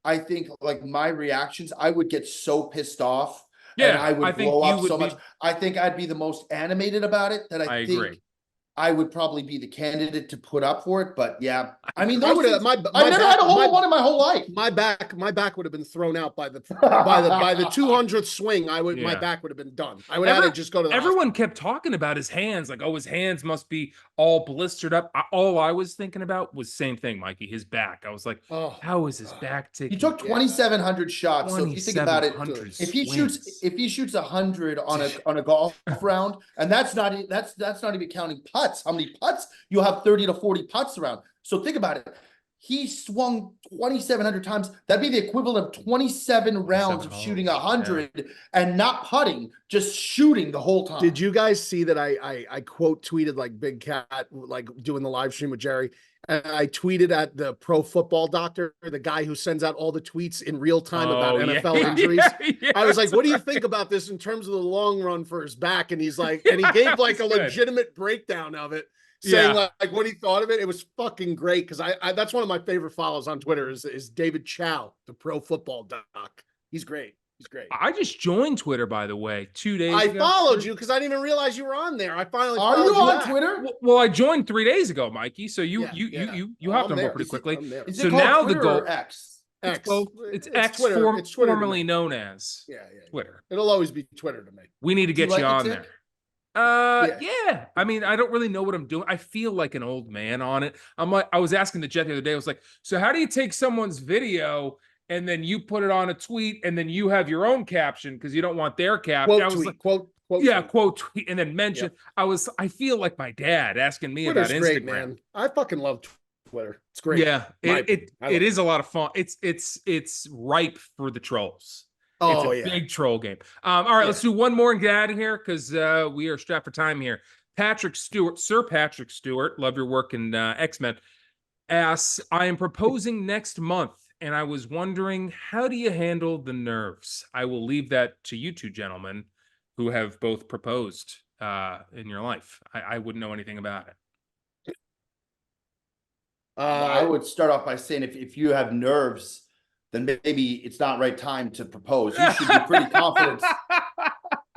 I think like my reactions, I would get so pissed off. Yeah, and I would think blow you up would so be- much. I think I'd be the most animated about it. That I think agree. I would probably be the candidate to put up for it. But yeah, I mean, I those would have. things, My I've never had a hole in one in my whole life. My back would have been thrown out by the 200th swing. My Yeah. back would have been done. I would have had to just go to the Everyone kept talking about his hands, like, oh, his hands must be all blistered up. All I was thinking about was same thing, Mikey, his back. I was like, hospital. how is his back He taking? took 2,700 shots. So if you think about it, 2,700 if he swings. shoots 100 on a golf round, and that's not even counting putts. How many putts? You'll have 30 to 40 putts around. So think about it. He swung 2,700 times. That'd be the equivalent of 27 rounds of shooting 100 and not putting, just shooting the whole time. Did you guys see that I quote tweeted like Big Cat, like doing the live stream with Jerry? And I tweeted at the pro football doctor, the guy who sends out all the tweets in real time about NFL injuries. I was like, what do you think about this in terms of the long run for his back? And he's like, and he gave like a legitimate breakdown of it, saying like what he thought of it. It was fucking great. Cause I that's one of my favorite follows on Twitter is David Chow, the pro football doc. He's great. He's great. I just joined Twitter, by the way, 2 days I ago. followed you because I didn't even realize you were on there. I finally Are followed you on back. Twitter? Well, I joined 3 days ago, Mikey. So you hopped on there. board pretty quickly. Is So it called now Twitter the goal or X? It's X. both. It's X, Twitter. It's Twitter to formerly me. known as Yeah. Twitter. It'll always be Twitter to me. We need to get Do you you like on it, there. Tick? Yeah. I mean, I don't really know what I'm doing. I feel like an old man on it. I'm like, I was asking the Jet the other day. I was like, so how do you take someone's video and then you put it on a tweet and then you have your own caption because you don't want their caption? Quote I was tweet. like, Quote. quote tweet and then mention. I feel like my dad asking me Twitter's about great, Instagram. man. I fucking love Twitter. It's great. Yeah, it I love is a lot of fun. It's ripe for the trolls. Oh, it's a big troll game. All right, let's do one more and get out of here because we are strapped for time here. Sir Patrick Stewart, love your work in X-Men, asks, I am proposing next month, and I was wondering, how do you handle the nerves? I will leave that to you two gentlemen who have both proposed in your life. I wouldn't know anything about it. I would start off by saying if you have nerves, then maybe it's not right time to propose. You should be pretty confident.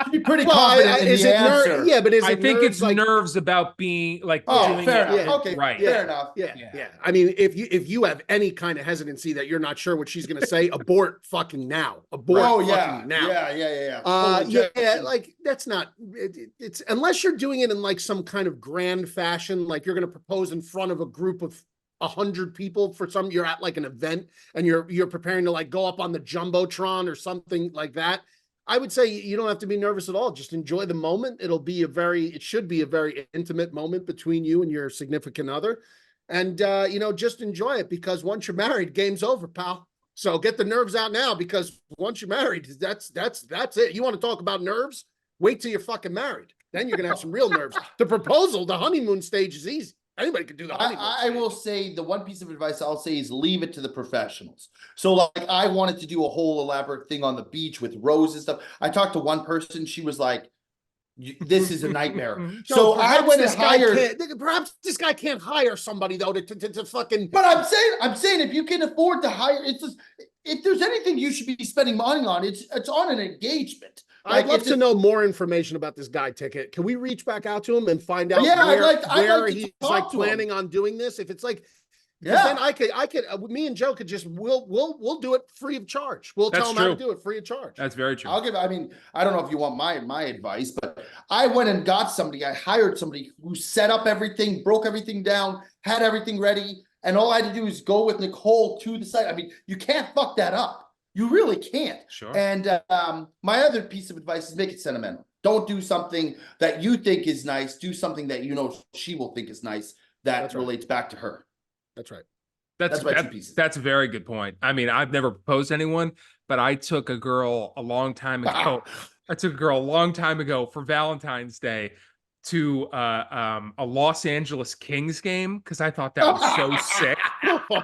You should be pretty Well, confident in is the it answer. Yeah, but is I it think nerves, it's like, nerves about being like Oh, doing fair it enough. Yeah. Okay, right. fair enough. Yeah. I mean, if you have any kind of hesitancy that you're not sure what she's going to say, abort fucking now. Abort Oh fucking yeah, now. yeah. Full Yeah, ejection. like that's not it's unless you're doing it in like some kind of grand fashion, like you're going to propose in front of a group of 100 people for some, you're at like an event and you're preparing to like go up on the Jumbotron or something like that. I would say you don't have to be nervous at all. Just enjoy the moment. It should be a very intimate moment between you and your significant other. And, just enjoy it, because once you're married, game's over, pal. So get the nerves out now, because once you're married, that's it. You want to talk about nerves? Wait till you're fucking married. Then you're going to have some real nerves. The proposal, the honeymoon stage is easy. Anybody can do the honeymoon I will say the one piece of advice I'll say is leave it to the professionals. So like I wanted to do a whole elaborate thing on the beach with roses and stuff. I talked to one person, she was like, this is a nightmare. So I went and hired. Perhaps this guy can't hire somebody though to fucking. But I'm saying if you can afford to hire, it's just, if there's anything you should be spending money on, it's on an engagement. I'd love to know more information about this guy, Ticket. Can we reach back out to him and find out Yeah, where, I'd like to he's talk like to him. planning on doing this? If it's like, Yeah. then I could, me and Joe could just, we'll do it free of charge. We'll That's tell him how to true. do it free of charge. That's very true. I don't know if you want my advice, but I went and got somebody, I hired somebody who set up everything, broke everything down, had everything ready. And all I had to do is go with Nicole to the site. I mean, you can't fuck that up. You really can't. Sure. And my other piece of advice is make it sentimental. Don't do something that you think is nice. Do something that you know she will think is nice that That's right. relates back to her. That's right. That's my 2 pieces. That's a very good point. I mean, I've never proposed to anyone, but I took a girl a long time ago. For Valentine's Day to a Los Angeles Kings game because I thought that was so sick.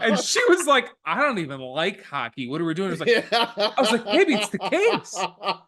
And she was like, I don't even like hockey. What are we doing? I was like, baby, it's the Kings.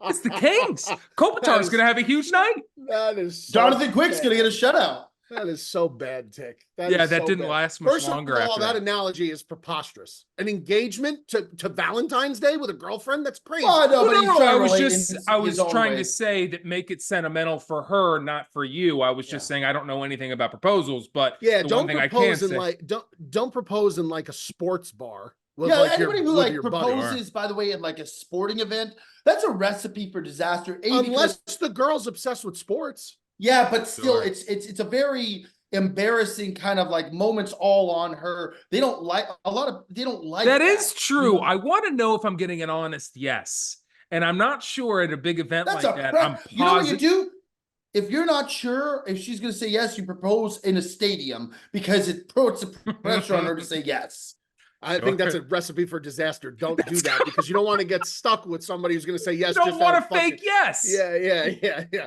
It's the Kings. Kopitar's going to have a huge night. That is so Jonathan Quick's bad. going to get a shutout. That is so bad, Tick. That is so didn't bad. last much First longer of all, after that that. analogy is preposterous. An engagement to Valentine's Day with a girlfriend? That's crazy. Well, no, but he's trying I to was relate just in I was his own trying way. to say that make it sentimental for her, not for you. I was just saying I don't know anything about proposals, but Yeah, the don't one thing I can propose in say, like don't propose in like a sports bar. With Yeah, like anybody who with like your buddy. proposes, by the way, at like a sporting event, that's a recipe for disaster. Unless the girl's obsessed with sports. Yeah, but still, Sure. it's a very embarrassing kind of like moments all on her. They don't like that is true. I want to know if I'm getting an honest yes, and I'm not sure at a big event That's like a that. pre- I'm You know what you positive. do? If you're not sure if she's going to say yes, you propose in a stadium because it puts a pressure on her to say yes. I think that's a recipe for disaster. Don't do that because you don't want to get stuck with somebody who's going to say yes. You don't just out want of to fake yes. Yeah.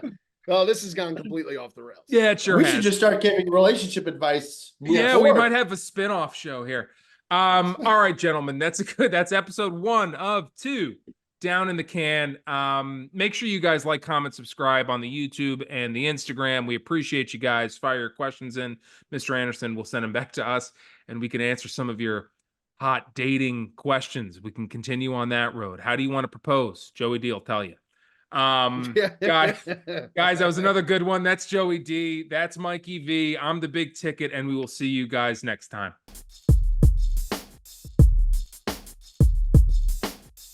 Oh, this has gone completely off the rails. Yeah, it sure We has. should just start giving relationship advice. Yeah, we might have a spin-off show here. All right, gentlemen, that's episode 1 of 2 down in the can. Make sure you guys like, comment, subscribe on the YouTube and the Instagram. We appreciate you guys. Fire your questions in. Mr. Anderson will send them back to us and we can answer some of your hot dating questions. We can continue on that road. How do you want to propose? Joey D will tell you. Guys, that was another good one. That's Joey D. That's Mikey V. I'm the Big Ticket, and we will see you guys next time.